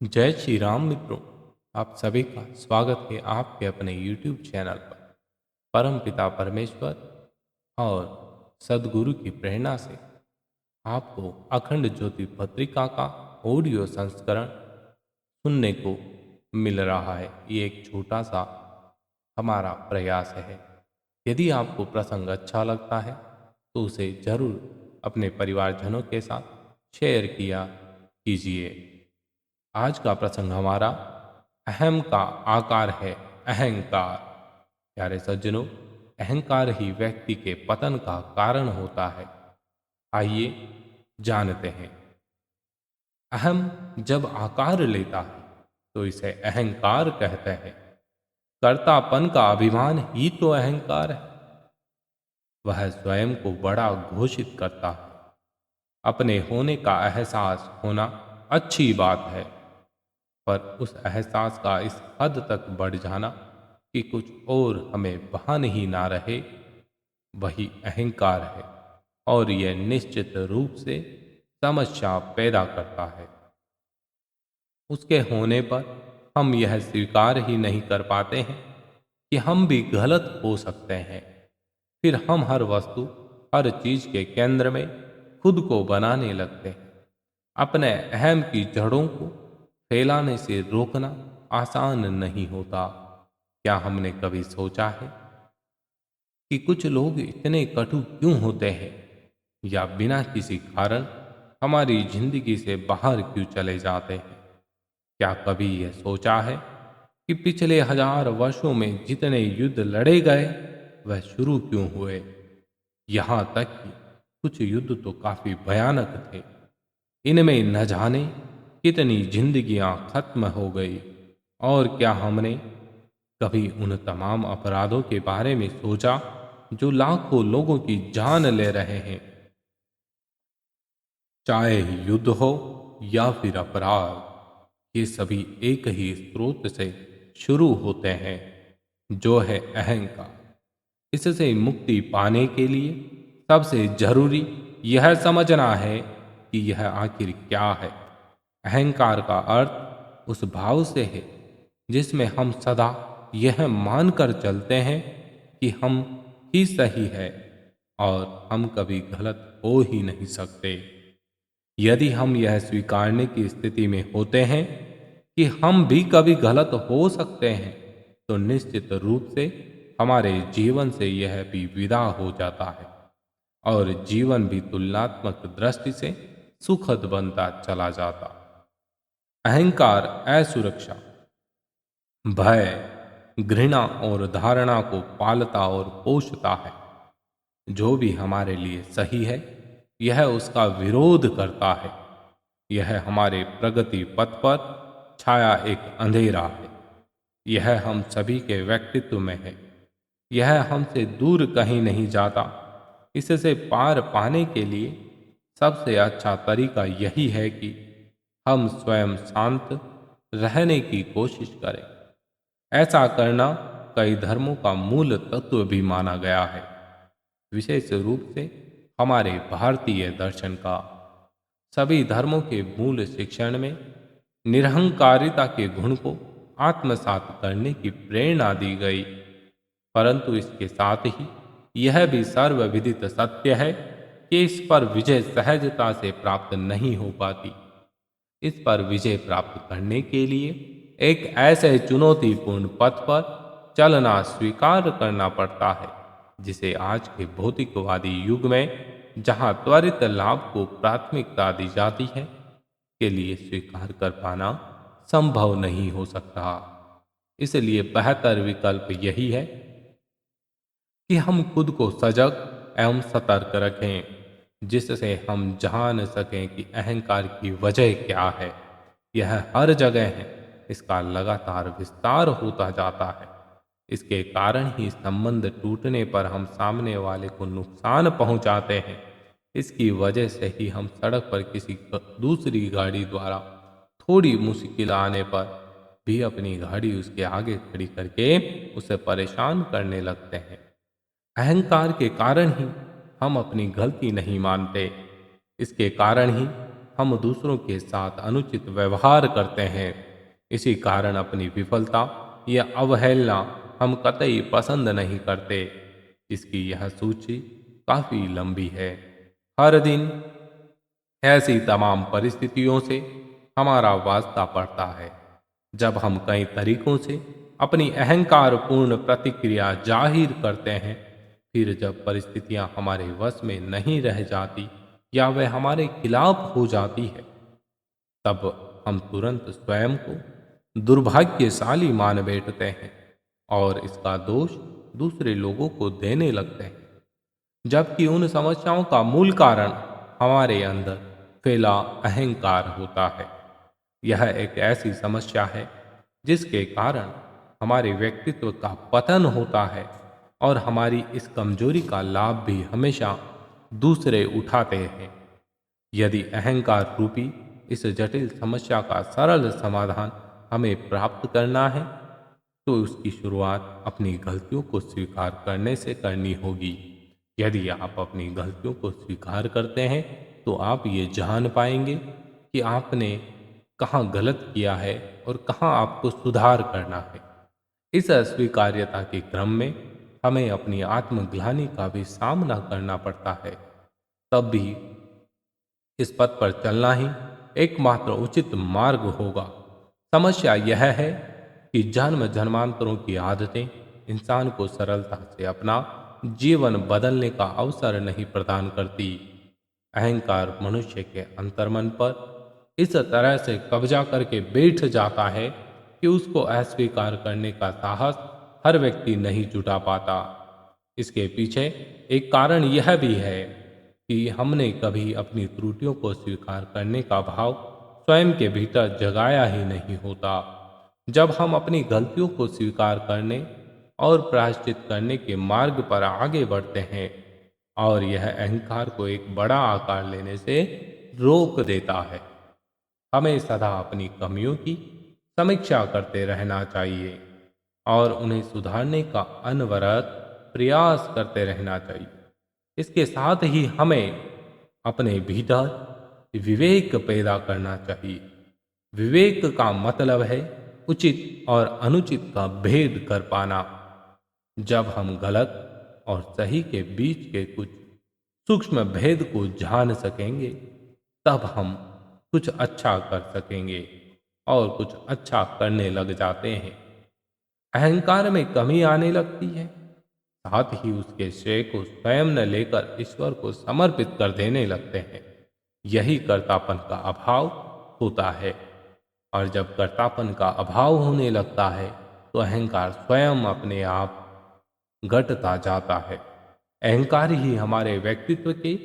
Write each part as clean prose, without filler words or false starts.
जय श्री राम मित्रों। आप सभी का स्वागत है आपके अपने YouTube चैनल पर। परम पिता परमेश्वर और सदगुरु की प्रेरणा से आपको अखंड ज्योति पत्रिका का ऑडियो संस्करण सुनने को मिल रहा है। ये एक छोटा सा हमारा प्रयास है। यदि आपको प्रसंग अच्छा लगता है तो उसे जरूर अपने परिवारजनों के साथ शेयर किया कीजिए। आज का प्रसंग हमारा अहम का आकार है अहंकार। प्यारे सज्जनों, अहंकार ही व्यक्ति के पतन का कारण होता है। आइए जानते हैं। अहम जब आकार लेता है तो इसे अहंकार कहते हैं। कर्तापन का अभिमान ही तो अहंकार है। वह स्वयं को बड़ा घोषित करता है। अपने होने का एहसास होना अच्छी बात है, पर उस एहसास का इस हद तक बढ़ जाना कि कुछ और हमें भान ही ना रहे, वही अहंकार है। और यह निश्चित रूप से समस्या पैदा करता है। उसके होने पर हम यह स्वीकार ही नहीं कर पाते हैं कि हम भी गलत हो सकते हैं। फिर हम हर वस्तु, हर चीज के केंद्र में खुद को बनाने लगते हैं। अपने अहम की जड़ों को फैलाने से रोकना आसान नहीं होता। क्या हमने कभी सोचा है कि कुछ लोग इतने कटु क्यों होते हैं, या बिना किसी कारण हमारी जिंदगी से बाहर क्यों चले जाते हैं? क्या कभी यह सोचा है कि पिछले 1000 वर्षों में जितने युद्ध लड़े गए वह शुरू क्यों हुए? यहाँ तक कि कुछ युद्ध तो काफी भयानक थे। इनमें न जाने कितनी जिंदगियां खत्म हो गई। और क्या हमने कभी उन तमाम अपराधों के बारे में सोचा जो लाखों लोगों की जान ले रहे हैं? चाहे युद्ध हो या फिर अपराध, ये सभी एक ही स्रोत से शुरू होते हैं, जो है अहंकार। इससे मुक्ति पाने के लिए सबसे जरूरी यह समझना है कि यह आखिर क्या है। अहंकार का अर्थ उस भाव से है जिसमें हम सदा यह मानकर चलते हैं कि हम ही सही है और हम कभी गलत हो ही नहीं सकते। यदि हम यह स्वीकारने की स्थिति में होते हैं कि हम भी कभी गलत हो सकते हैं, तो निश्चित रूप से हमारे जीवन से यह भी विदा हो जाता है और जीवन भी तुलनात्मक दृष्टि से सुखद बनता चला जाता। अहंकार असुरक्षा, भय, घृणा और धारणा को पालता और पोषता है। जो भी हमारे लिए सही है, यह उसका विरोध करता है। यह हमारे प्रगति पथ पर छाया एक अंधेरा है। यह हम सभी के व्यक्तित्व में है। यह हमसे दूर कहीं नहीं जाता। इससे पार पाने के लिए सबसे अच्छा तरीका यही है कि हम स्वयं शांत रहने की कोशिश करें। ऐसा करना कई धर्मों का मूल तत्व भी माना गया है, विशेष रूप से हमारे भारतीय दर्शन का। सभी धर्मों के मूल शिक्षण में निरहंकारिता के गुण को आत्मसात करने की प्रेरणा दी गई। परंतु इसके साथ ही यह भी सर्वविदित सत्य है कि इस पर विजय सहजता से प्राप्त नहीं हो पाती। इस पर विजय प्राप्त करने के लिए एक ऐसे चुनौतीपूर्ण पथ पर चलना स्वीकार करना पड़ता है जिसे आज के भौतिकवादी युग में, जहां त्वरित लाभ को प्राथमिकता दी जाती है, के लिए स्वीकार कर पाना संभव नहीं हो सकता। इसलिए बेहतर विकल्प यही है कि हम खुद को सजग एवं सतर्क रखें, जिससे हम जान सकें कि अहंकार की वजह क्या है। यह हर जगह है। इसका लगातार विस्तार होता जाता है। इसके कारण ही संबंध टूटने पर हम सामने वाले को नुकसान पहुंचाते हैं। इसकी वजह से ही हम सड़क पर किसी दूसरी गाड़ी द्वारा थोड़ी मुश्किल आने पर भी अपनी गाड़ी उसके आगे खड़ी करके उसे परेशान करने लगते हैं। अहंकार के कारण ही हम अपनी गलती नहीं मानते। इसके कारण ही हम दूसरों के साथ अनुचित व्यवहार करते हैं। इसी कारण अपनी विफलता या अवहेलना हम कतई पसंद नहीं करते। इसकी यह सूची काफ़ी लंबी है। हर दिन ऐसी तमाम परिस्थितियों से हमारा वास्ता पड़ता है, जब हम कई तरीकों से अपनी अहंकारपूर्ण प्रतिक्रिया जाहिर करते हैं। फिर जब परिस्थितियां हमारे वश में नहीं रह जाती या वह हमारे खिलाफ हो जाती है, तब हम तुरंत स्वयं को दुर्भाग्यशाली मान बैठते हैं और इसका दोष दूसरे लोगों को देने लगते हैं, जबकि उन समस्याओं का मूल कारण हमारे अंदर फैला अहंकार होता है। यह एक ऐसी समस्या है जिसके कारण हमारे व्यक्तित्व का पतन होता है और हमारी इस कमजोरी का लाभ भी हमेशा दूसरे उठाते हैं। यदि अहंकार रूपी इस जटिल समस्या का सरल समाधान हमें प्राप्त करना है, तो उसकी शुरुआत अपनी गलतियों को स्वीकार करने से करनी होगी। यदि आप अपनी गलतियों को स्वीकार करते हैं, तो आप ये जान पाएंगे कि आपने कहाँ गलत किया है और कहाँ आपको सुधार करना है। इस अस्वीकार्यता के क्रम में हमें अपनी आत्मग्लानि का भी सामना करना पड़ता है। तब भी इस पथ पर चलना ही एकमात्र उचित मार्ग होगा। समस्या यह है कि जन्म जन्मांतरों की आदतें इंसान को सरलता से अपना जीवन बदलने का अवसर नहीं प्रदान करती। अहंकार मनुष्य के अंतर्मन पर इस तरह से कब्जा करके बैठ जाता है कि उसको अस्वीकार करने का साहस हर व्यक्ति नहीं जुटा पाता। इसके पीछे एक कारण यह भी है कि हमने कभी अपनी त्रुटियों को स्वीकार करने का भाव स्वयं के भीतर जगाया ही नहीं होता। जब हम अपनी गलतियों को स्वीकार करने और प्रायश्चित करने के मार्ग पर आगे बढ़ते हैं, और यह अहंकार को एक बड़ा आकार लेने से रोक देता है। हमें सदा अपनी कमियों की समीक्षा करते रहना चाहिए और उन्हें सुधारने का अनवरत प्रयास करते रहना चाहिए। इसके साथ ही हमें अपने भीतर विवेक पैदा करना चाहिए। विवेक का मतलब है उचित और अनुचित का भेद कर पाना। जब हम गलत और सही के बीच के कुछ सूक्ष्म भेद को जान सकेंगे, तब हम कुछ अच्छा कर सकेंगे और कुछ अच्छा करने लग जाते हैं। अहंकार में कमी आने लगती है, साथ ही उसके श्रेय को स्वयं न लेकर ईश्वर को समर्पित कर देने लगते हैं। यही कर्तापन का अभाव होता है, और जब कर्तापन का अभाव होने लगता है, तो अहंकार स्वयं अपने आप घटता जाता है। अहंकार ही हमारे व्यक्तित्व के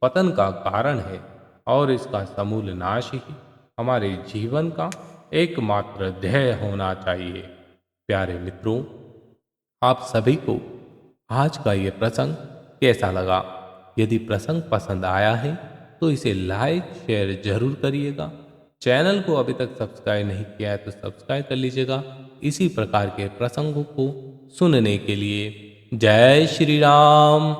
पतन का कारण है और इसका समूल नाश ही हमारे जीवन का एकमात्र ध्येय होना चाहिए। प्यारे मित्रों, आप सभी को आज का ये प्रसंग कैसा लगा? यदि प्रसंग पसंद आया है तो इसे लाइक शेयर जरूर करिएगा। चैनल को अभी तक सब्सक्राइब नहीं किया है तो सब्सक्राइब कर लीजिएगा इसी प्रकार के प्रसंगों को सुनने के लिए। जय श्री राम।